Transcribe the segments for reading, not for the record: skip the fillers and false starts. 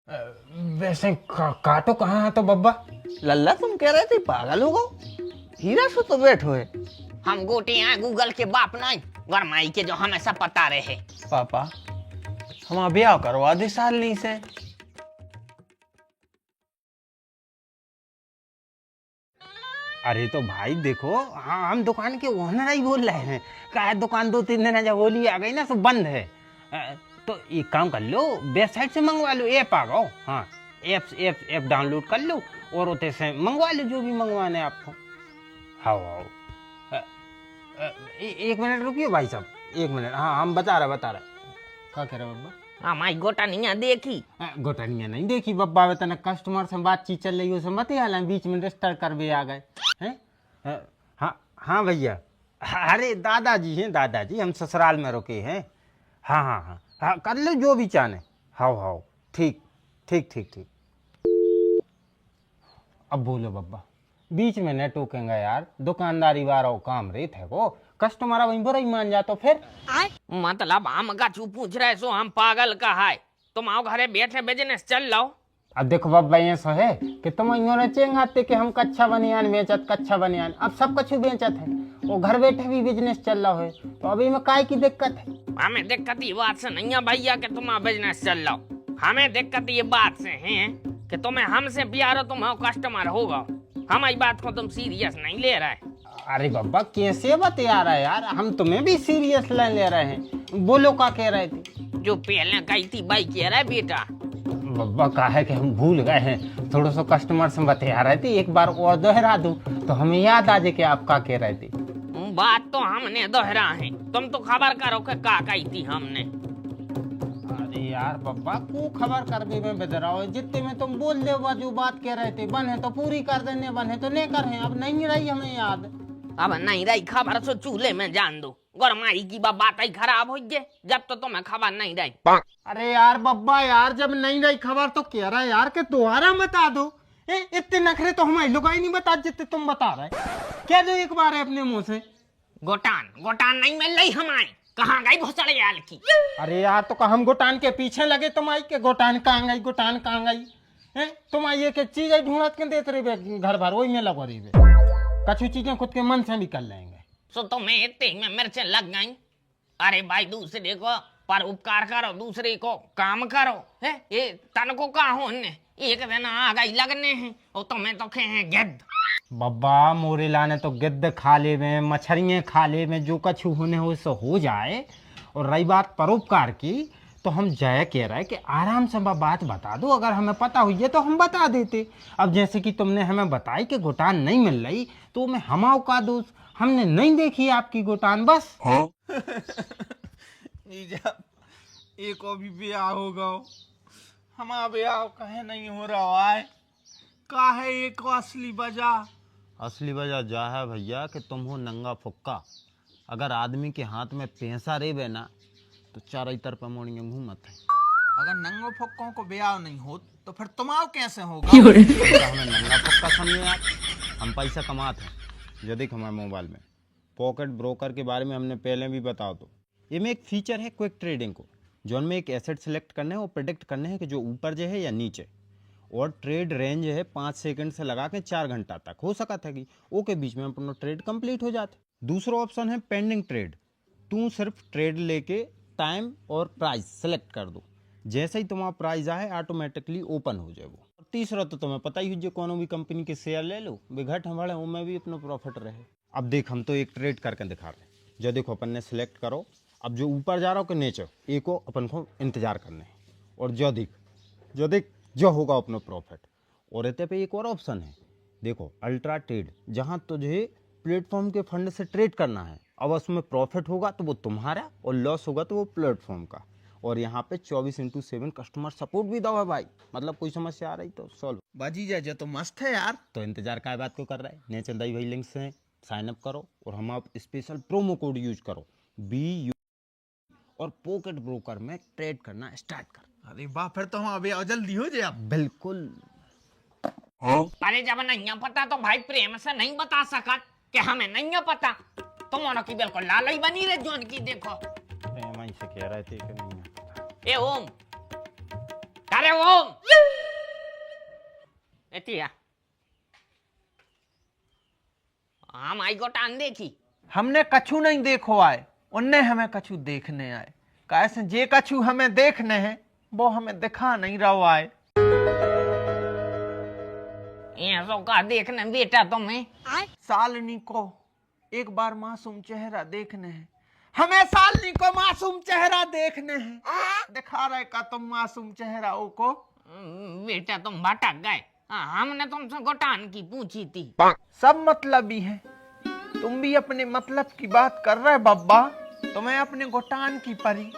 वैसे काटो कहाँ है तो बब्बा? लल्ला तुम कह रहे थे पागल हो गो, हीरा से तो बैठो है। हम गोटे हैं गूगल के बाप नहीं, गरमाई के जो हमेशा पता रहे। पापा हम ब्याह करवा दे सालनी से। अरे तो भाई देखो, हाँ हम दुकान के ओनर ही बोल रहे हैं। क्या है, दुकान 2-3 दिन जब होली आ गई ना तो बंद है। तो एक काम कर लो, वेबसाइट से मंगवा लो, ऐप आ गो। हाँ ऐप डाउनलोड कर लो और उसे से मंगवा लो जो भी मंगवाना है आपको। हाँ एक मिनट रुकिए भाई साहब, एक मिनट। हाँ हम बता रहे क्या कह रहे बब्बा? हमारी गोटा नहीं देखी, गोटनिया नहीं देखी बब्बा। तना कस्टमर से बातचीत चल रही है, मत हाल बीच में रजिस्टर कर भी आ गए हैं। हाँ हाँ भैया, अरे दादाजी हैं, दादाजी हम ससुराल में रुके हैं। हाँ हाँ हाँ हाँ कर लो जो भी चाहे। हाँ हाँ ठीक ठीक ठीक ठीक। अब बोलो बब्बा, बीच में न टोकेंगे यार, दुकानदारी वाला काम रे थे को कस्टमर वहीं बुरा ही मान जातो फिर। मतलब हम का चू पूछ रहे सो हम पागल का है, तुम आओ घरे बैठे बिजनेस चल लो। अब देखो बब्बा ऐसा है कि तुम इन्होंने चेंगाते कि हम कच्चा बनियान बेचत, कच्चा बनियान अब सब कछु बेचत है, वो घर बैठे भी बिजनेस चल रहा है, तो अभी में काय की दिक्कत है? हमें दिक्कत ये बात से नहीं है भैया कि तुम बिजनेस चल लो, हमें दिक्कत ये बात से है कि तुम्हें हमसे प्यार हो, तुम कस्टमर होगा, हमारी बात को तुम सीरियस नहीं ले रहे। अरे बब्बा कैसे बता रहा है यार, हम तुम्हें भी सीरियस ले रहे हैं। बोलो क्या कह रहे थे? जो पहले कही थी भाई कह रहा है बेटा। बब्बा कहा है कि हम भूल गए हैं, थोड़ा सा कस्टमर से बता रहे थे, एक बार और दोहरा दूं तो हमें याद आ जाए कि आप क्या कह रहे थे। बात तो हमने दोहरा है, तुम तो खबर करो कि क्या कही थी हमने। अरे यार बब्बा को खबर कर भी मैं बता रहा हूँ, जितने में तुम बोल दे जो बात कह रहे थे, बन है तो पूरी कर देने, बन है तो नहीं कर है, अब नहीं रही हमें याद। अब नहीं रही खबर तो चूल्हे में जान दो, गरमाई की बात ही खराब हो गई जब तो तुम्हें खबर नहीं रही। अरे यार बब्बा यार, जब नहीं रही खबर तो कह रहा है यार कि दोबारा बता दो। इतने नखरे तो हमारे लोग ही नहीं बता जितने तुम बता रहे, क्या दो एक बार है अपने मुंह से। गोटान नहीं मिल रही हमारी, कहाँ गई भोसड़े याल की? अरे यार तो हम गोटान के पीछे लगे, तुम आई के गोटान कहाँ गई, गोटान कहाँ गई है? तुम आई एक चीज ढूंढत के देते रहे घर भर, वही में लगो रही, कछु चीजें खुद के मन से भी कर लेंगे। सो तुम्हें इतने में मिर्चें लग गई। अरे भाई दूसरे को पर उपकार करो, दूसरे को काम करो है, ये तन को कहा होने एक दिन आ गई लगने हैं, और तुम्हें तो खे हैं गिद्ध। बब्बा मोरे लाने तो गिद्ध खा ले में, मछलियाँ खा ले में, जो कछु होने हो सो हो जाए। और रही बात परोपकार की, तो हम जय कह रहे हैं कि आराम से बात बता दो, अगर हमें पता हुई है तो हम बता देते। अब जैसे कि तुमने हमें बताई कि गोटान नहीं मिल रही, तो मैं हमाओ का दोस्त, हमने नहीं देखी आपकी गोटान बस। हाँ? एक अभी ब्याह होगा, हमारा ब्याह कहे नहीं हो रहा है, का है एक असली वजह? असली वजह जा है भैया कि तुम हो नंगा फुक्का। अगर आदमी के हाथ में पैसा रेबे ना तो चारों तरफ मोड़ियां घूमत है। अगर नंगो फुक्कों को ब्याह नहीं हो तो फिर तुम्हारा कैसे होगा? तो हमें नंगा फुक्का समझे आप? हम पैसा कमाते हैं। जो देख हमारे मोबाइल में पॉकेट ब्रोकर के बारे में हमने पहले भी बताओ, तो ये में एक फीचर है क्विक ट्रेडिंग को, जो में एक एसेट सेलेक्ट करने है और प्रेडिक्ट करने है कि जो ऊपर जो है या नीचे, और ट्रेड रेंज है 5 सेकंड से लगा के 4 घंटा तक हो सका था कि वो के बीच में अपना ट्रेड कंप्लीट हो जाते। दूसरा ऑप्शन है पेंडिंग ट्रेड, तू सिर्फ ट्रेड लेके टाइम और प्राइस सेलेक्ट कर दो, जैसे ही तुम्हारा प्राइस आए ऑटोमेटिकली ओपन हो जाए वो। और तीसरा तो तुम्हें पता ही हो, जो कोनो भी कंपनी के शेयर ले लो, बिघट हमारे वो में भी अपना प्रॉफिट रहे। अब देख हम तो एक ट्रेड करके दिखा रहे हैं, जो देखो अपन ने सिलेक्ट करो, अब जो ऊपर जा रहा हो कि नीचे, एक को अपन को इंतजार करना है, और जो देख जो होगा अपना प्रॉफिट। और इतने पे एक और ऑप्शन है, देखो अल्ट्रा ट्रेड, जहाँ तुझे प्लेटफॉर्म के फंड से ट्रेड करना है। अब उसमें प्रॉफिट होगा तो वो तुम्हारा, और लॉस होगा तो वो प्लेटफॉर्म का। और यहाँ पे 24/7 कस्टमर सपोर्ट भी दो है भाई, मतलब कोई समस्या आ रही तो सॉल्व। बाजी जा तो मस्त है यार। तो इंतजार का बात को कर रहा है, नीचे दई भाई लिंक से साइन अप करो, और हम आप स्पेशल प्रोमो कोड यूज करो BU, और पॉकेट ब्रोकर में ट्रेड करना स्टार्ट कर। अरे वाह, फिर तो हम अभी जल्दी हो जाए। बिल्कुल। अरे जब नहीं पता तो भाई प्रेम से नहीं बता सका कि हमें नहीं पता, तुम्हारा की बिल्कुल लाल बनी रहे जोन की। देखो से कह रहे थे कि नहीं। ए ओम, अरे वो एतिया हम आई गोटान देखी। हमने कछु नहीं देखो आए, उनने हमें कछु देखने आए। कैसे जे कछु हमें देखने हैं वो हमें दिखा नहीं रहा आए। ये सो का देखने बेटा तुम्हें सालनी को एक बार मासूम चेहरा देखने हैं, हमें सालनी को मासूम चेहरा देखने हैं। दिखा रहे का तुम मासूम चेहरा को? बेटा तुम भटक गए। हमने तुमसे गोटान की पूछी थी। सब मतलबी है, तुम भी अपने मतलब की बात कर रहे बब्बा। तुम्हें अपने गोटान की परी,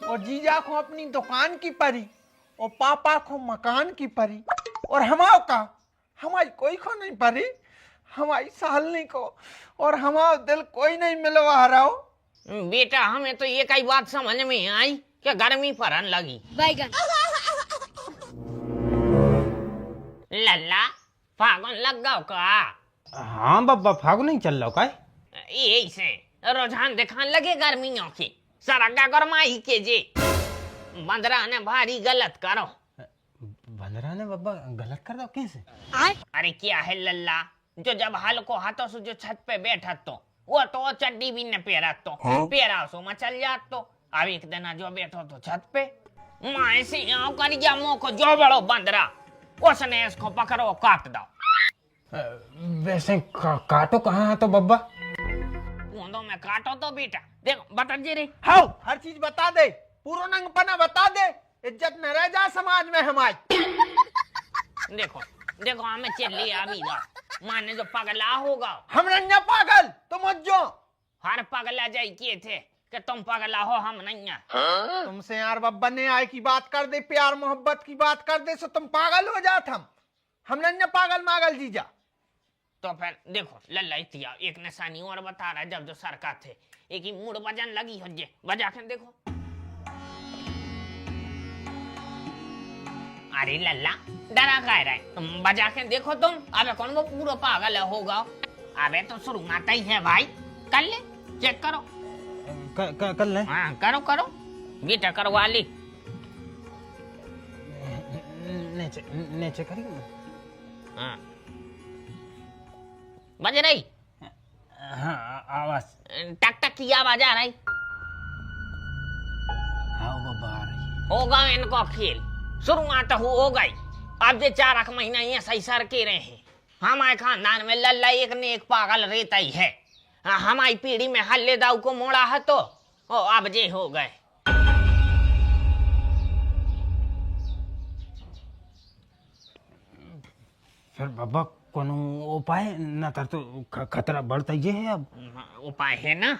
और जीजा को अपनी दुकान की परी, और पापा को मकान की परी, और हमारी कोई को नहीं परी, हमारी सालनी को और हमारा दिल कोई नहीं मिलवा रहा हो। बेटा हमें तो ये कई बात समझ में आई कि गर्मी पड़न लगी। लल्ला फागुन लग गौ का? हाँ बब्बा, फागुन नहीं चल रहा का? यही से रुझान दिखान लगे गर्मियों के, सरगा गरमाई के जे बंदरा ने भारी गलत करो। बंदरा ने बब्बा गलत कर दो कैसे? अरे क्या है लल्ला, जो जब हल को हाथों से जो छत पे बैठा तो वो तो चड्डी भी न पेरा तो पेरा सो मचल जात तो। अब एक दिन जो बैठो तो छत पे माए से यहाँ कर गया मुंह को जो बड़ो बंदरा, उसने इसको पकड़ो काट दो। वैसे काटो कहाँ है तो बब्बा? कूदों में काटो तो बेटा देखो बता जी रे। हाँ, हर चीज बता दे, पूरा नंगपना बता दे, इज्जत न रह जा समाज में हमारी। देखो देखो हमें चली अभी दा माने जो पगला होगा। हम रंगा पागल तुम जो हर पगला जाई किए थे कि तुम पगला हो, हम नहीं है। तुमसे यार बब्बा ने आय की बात कर दे, प्यार मोहब्बत की बात कर दे, सो तुम पागल हो जात। हम नहीं पागल मागल जीजा। तो फिर देखो लल्ला इतिया एक निशानी और बता रहा है, जब जो सरका थे एक ही मूड बजन लगी हो जे बजा के देखो। अरे लल्ला डरा कह रहा है, तुम बजा के देखो तुम। अबे कौन वो पूरा पागल होगा? अबे तो शुरू आता ही है भाई, कर ले, चेक करो। कर ले। हाँ करो करो बेटा करवा ली। नीचे नीचे करिए। हाँ बज रही। हाँ आवाज टक टक की आवाज आ रही। हाँ बब्बा आ रही। होगा इनको खेल, शुरुआत हो गई। अब ये 4 महीना ये सही सर के रहे हैं। हमारे खानदान में लल्ला एक ने एक पागल रहता ही है। हमारी पीढ़ी में हल्ले दाऊ को मोड़ा है तो अब जे हो गए। फिर बब्बा कोनो उपाय न तर तो खतरा बढ़ता ही है। अब उपाय है ना,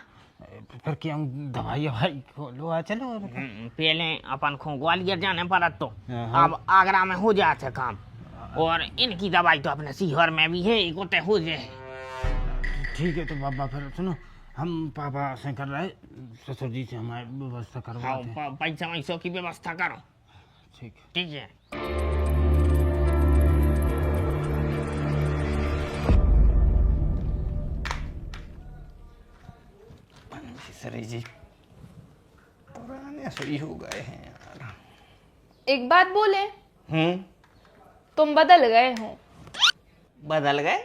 फिर क्या दवाई ववाई लो आ चलो। पहले अपन को ग्वालियर जाने पड़ा तो हाँ। अब आगरा में हो जाते काम, और इनकी दवाई तो अपने सीहर में भी है, एक हो जाए। ठीक है तो बाबा फिर सुनो, हम पापा से कर रहे ससुर जी से हमारी व्यवस्था करवाते हैं। पैसा वैसों की व्यवस्था करो। ठीक ठीक है। सरी जी पुराने सही हो गए हैं यार। एक बात बोले, तुम बदल गए हो। बदल गए?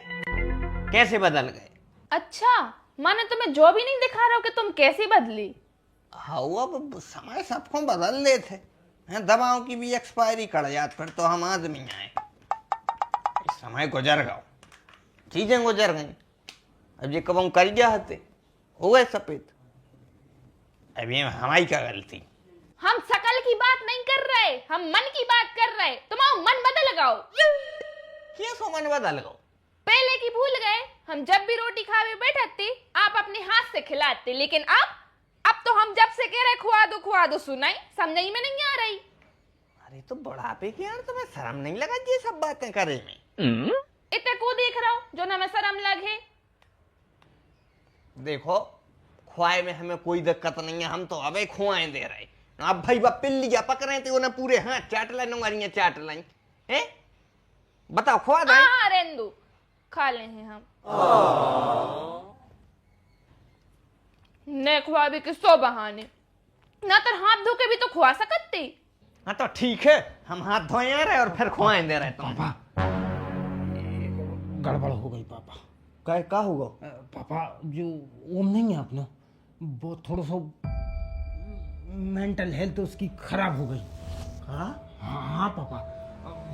कैसे बदल गए? अच्छा, माने तुम्हें जो भी नहीं दिखा रहा हो कि तुम कैसी बदली। हाँ अब समय सबको बदल लेते हैं, दवाओं की भी एक्सपायरी कर जात, फिर तो हम आदमी आए। समय गुजर गया, चीजें गुजर गई। अब ये कब हम कर गया हते हो गए सफेद। अब ये हमारी क्या गलती? हम शकल की बात नहीं कर रहे, हम मन की बात कर रहे। तुम्हारा मन बदल गओ। क्या सो मन बदल गो? पहले की भूल गए, हम जब भी रोटी खावे बैठते आप अपने हाथ से खिलाते, लेकिन अब तो हम जब से कह रहे खुआ दो सुनाई समझाई में नहीं आ रही। अरे तो बुढ़ापे की यार, तुम्हें शर्म नहीं लगा ये सब बातें करे में? इतने को देख रहा हूँ जो ना मैं शर्म लगे। देखो खुआए में हमें कोई दिक्कत नहीं है, हम तो अबे खुआएं दे रहे। अब भाई बा पिल्लिया पक रहे थे, उन्हें पूरे हाथ चाट लाई, नंगारियां चाट लाई। हैं बताओ खुआ दे? हाँ रेंदू खा ले हैं हम। ने खुआ भी किसो बहाने, ना तर हाथ धो के भी तो खुआ सकती। हाँ तो ठीक है, हम हाथ धोए आ रहे और फिर खुआएं दे रहे तुम। गड़बड़ हो गई पापा। क्या होगा? पापा जो ओम नहीं है अपना, वो थोड़ा सा मेंटल हेल्थ उसकी खराब हो गई। हाँ हाँ पापा,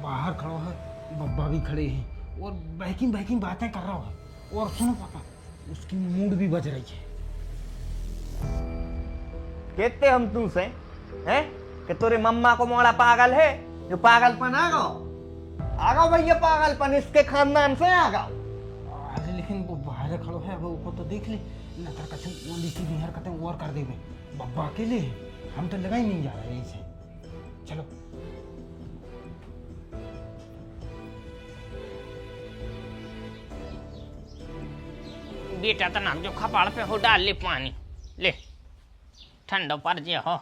बाहर खड़ा है, बब्बा भी खड़े हैं और बहकिंग बहकिंग बातें कर रहा है। और सुनो पापा, उसकी मूड भी बज रही है। कहते हम तुमसे हैं कि तेरे मम्मा को मोड़ा पागल है, जो पागलपन आ गो भैया, पागलपन इसके खानदान से आ गो। अरे लेकिन वो बाहर खड़ो है, अब ऊपर तो देख ले, न तर कछु ओली सीधी हरकतें और कर देवे। बब्बा अकेले है, हम तो लगा ही नहीं जा रहे इसे। चलो बेटा तना जो खपाड़ पे हो डाल ले पानी, ले ठंडो पर जे हो।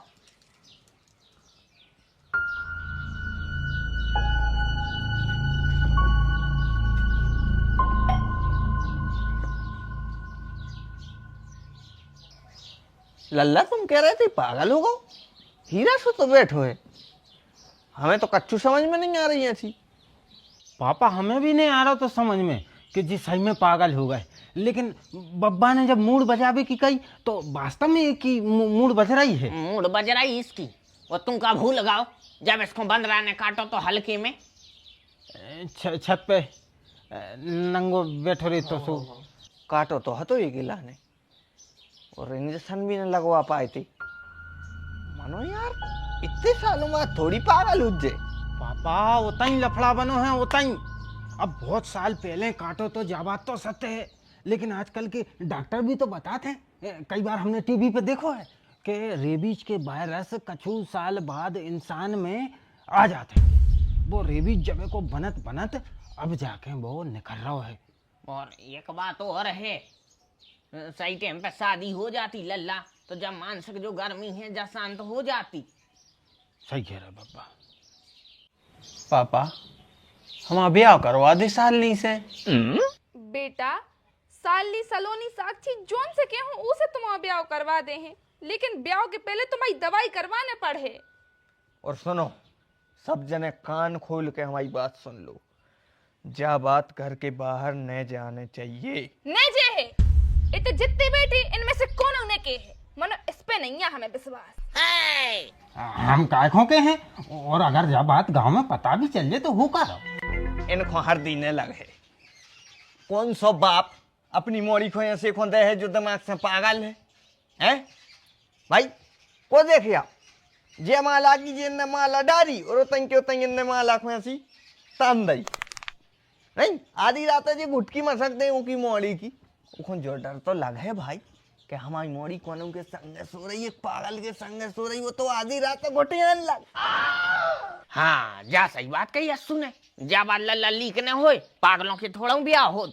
लल्ला तुम कह रहे थे पागल हो गो, हीरा से तो बैठो है, हमें तो कच्चू समझ में नहीं आ रही ऐसी। पापा हमें भी नहीं आ रहा तो समझ में कि जी सही में पागल हो गए, लेकिन बब्बा ने जब मूड बजावे की कही तो वास्तव में की मूड बज रही है। मूड बज रही इसकी, और तुम का भूल लगाओ जब इसको बंद रहने काटो तो हल्के में छत पे नंगो बैठो रही तो सो काटो तो हतो ये गिला ने, और इंजेक्शन भी न लगवा पाए थे। मानो यार इतने सालों बाद थोड़ी पागल हो जे। पापा उतना ही लफड़ा बनो है, उतना ही। अब बहुत साल पहले काटो तो जाबात तो सत्य है, लेकिन आजकल के डॉक्टर भी तो बताते हैं, कई बार हमने टीवी पे देखो है कि रेबीज के वायरस कछु साल बाद इंसान में आ जाते हैं। वो रेबीज जब को बनत बनत अब जाके वो निकल रहा है। और एक बात और है, सही टाइम पे शादी हो जाती लल्ला, तो जब मानसिक जो गर्मी है जब शांत हो जाती। सही कह रहे बब्बा। पापा हम ब्याह करवा दे सालनी से। बेटा साली सलोनी साक्षी जोन से के हूँ उसे तुम ब्याह करवा दे हैं, लेकिन ब्याह के पहले तुम्हारी दवाई करवाने पड़े। और सुनो, सब जने कान खोल के हमारी बात सुन लो, जा बात घर के बाहर न जाने चाहिए। न जे है इतने जितने बेटी इनमें से कौन उन्हें के है, मनो इस पे नहीं है हमें विश्वास। हम कायखों के हैं, और अगर जब बात गांव में पता भी चल जाए तो हो कर इनको हर दीने लगे। कौन सा बाप अपनी मोड़ी को ऐसे खोदे है जो दिमाग से पागल है, हैं? भाई को देखिए जे माला की जे ने माला डारी और उतंग ने माला को ऐसी तान दई नहीं, आधी रात जे घुटकी मसक दे उनकी मोड़ी की। उखन जो डर तो लग है भाई कि हमारी मोड़ी कोनों के संग सो रही है, पागल के संग सो रही, वो तो आधी रात तक घुटे लग। हाँ जा सही बात कही सुने, जा बात लल्ला लीक न होए, पागलों के थोड़ा ब्याह हो।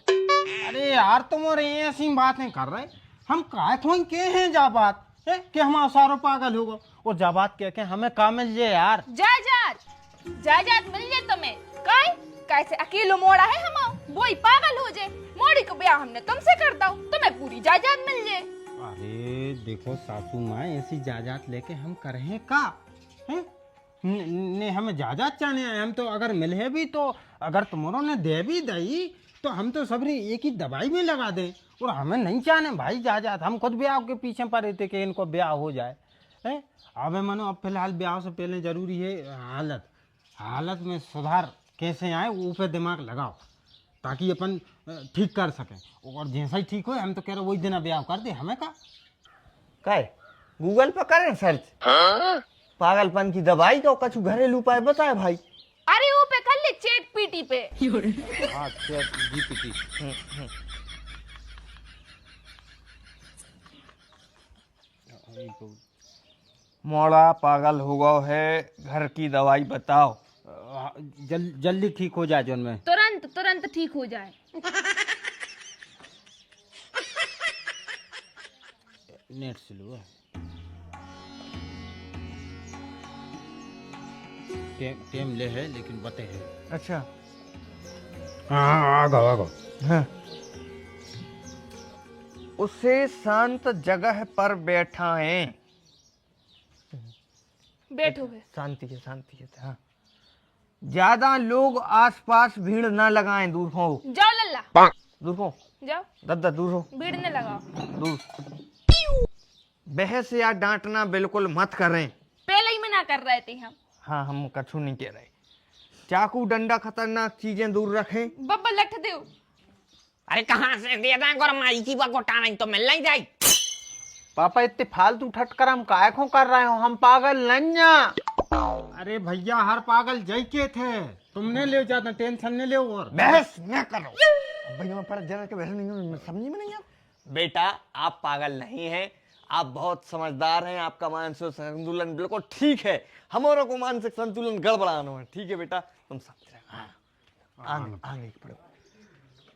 अरे यार तुम और ये ऐसी बातें कर रहे, हम कायखों के हैं जा बात है कि हम सारो पागल हो गो, और जा बात कह के हमें काम मिल जाए यार। जायदाद मिल जाए तुम्हें, काय कैसे अकेलो मोड़ा है हम वही पागल हो जाए, मोड़ी को ब्याह हमने तुमसे कर दो, तुम्हें पूरी जायदाद मिल जाए। अरे देखो सासू माँ, ऐसी जायदाद लेके हम करें का हैं? ने हमें जायदाद चाहने आए हम तो, अगर मिले भी तो अगर तुम्हारों ने दे भी दई तो हम तो सबरी एक ही दवाई में लगा दे, और हमें नहीं चाहने भाई जायदाद। हम खुद ब्याह के पीछे पड़े थे कि इनको ब्याह हो जाए हैं। अब मानो अब फिलहाल ब्याह से पहले जरूरी है हालत में सुधार कैसे आए वो पे दिमाग लगाओ, ताकि अपन ठीक कर सकें, और जैसा ही ठीक हो हम तो कह रहे वही दिन ब्याह कर दे। हमें का काय गूगल पर करें सर्च, पागलपन की दवाई तो कछु घरेलू उपाय बताए भाई। अरे वो पे कर ले चैट पीटी पे। हाँ GPT। मोड़ा पागल हो गया है, घर की दवाई बताओ। जल्दी ठीक हो जाए जोन में, तुरंत ठीक हो जाए। नेट स्लो है, टेम ले है लेकिन बते है। अच्छा हाँ आ गो हाँ। उसे शांत जगह पर बैठा है। बैठो है। शांति से हाँ। ज्यादा लोग आसपास भीड़ ना लगाएं, दूर हो, जाओ लल्ला, दूर हो, जाओ, दादा दूर हो, भीड़ ने लगाओ। दूर। बहस या डांटना बिल्कुल मत करें। पहले ही मना कर रहे थे हम। हाँ, हम कछु नहीं कह रहे। चाकू डंडा खतरनाक चीजें दूर रखें। बब्बा लठ दो। अरे कहाँ से दे दें और माई की बा गोटा नहीं तो मिल नहीं जाए। पापा इतने फालतू ठटकर हम काहे को कर रहे हो, हम पागल नन्या। अरे भैया हर पागल जय के थे, तुमने ले जाना, टेंशन नहीं ले। और बहस न करो भैया, मैं पढ़ जरा के बहस नहीं समझी में नहीं आप। बेटा आप पागल नहीं हैं, आप बहुत समझदार हैं, आपका मानसिक संतुलन बिल्कुल ठीक है, हमारा को मानसिक संतुलन गड़बड़ाना है। ठीक है बेटा, तुम समझ रहे हो। आगे आगे पढ़ो।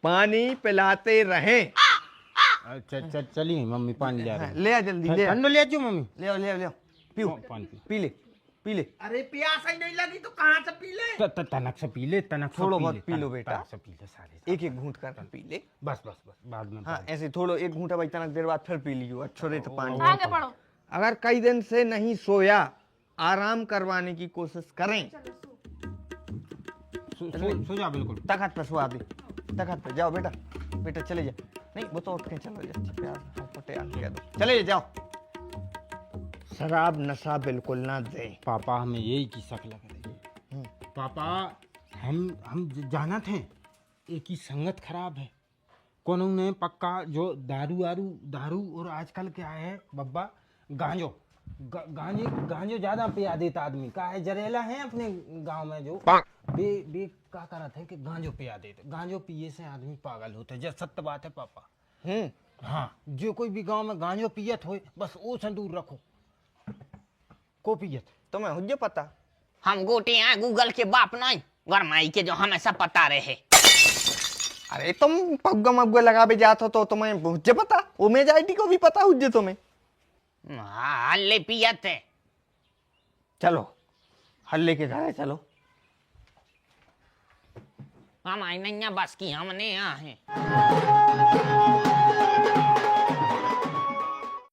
पानी पिलाते रहें। अच्छा चलिए मम्मी, पानी ले आ रही ले आ जल्दी, ले आ, ठंडो ले जो मम्मी। ले आओ, ले आओ, ले आओ, पियो, पानी पी। पी ले, पी ले। अरे प्यास ही नहीं लगी तो कहाँ से पी ले। तनक से पी ले, तनक से थोड़ा पी बहुत ले, पी लो तनक- बेटा। तनक से पी ले सारे। एक एक घूंट कर पी ले। बस बाद में। हाँ ऐसे थोड़ा एक घूंटा भाई, तनक देर बाद फिर पी लियो, अच्छो रे तो पानी। आगे बढ़ो। अगर कई दिन से नहीं सोया, आराम करवाने की कोशिश करें। सो जा बिल्कुल। तखत पे सुआ दे, तखत पे जाओ बेटा, बेटा चले जा। नहीं वो तो उठ के चलो जा, प्यार हम पटे आ गया तो चले जाओ। शराब नशा बिल्कुल ना दे। पापा हमें यही की शक लग रही है। पापा हम जाना थे, एक ही संगत खराब है। कौन ने पक्का जो दारू और आजकल क्या है बब्बा, गांजो गांजो ज्यादा पिया देता आदमी का है। जरेला है अपने गांव में जो बे का करत है कि गांजो पिया देते। गांजो पिए से आदमी पागल होते, जब सत्य बात है पापा। हाँ, जो कोई भी गांव में गांजो पियत हो, बस वो से दूर रखो को पियत। तुम्हें हुज्जे पता? हम गोटे हैं गूगल के बाप नहीं, और माई के जो हमेशा पता रहे। अरे तुम पग्गा मग्गा लगा भी जात हो तो तुम्हें हुज्जे पता, उमेश आईटी को भी पता हुज्जे तुम्हें। हाँ हल्ले पियत है। चलो हल्ले के घर है, चलो। हम आई नहीं बस की, हमने यहाँ है।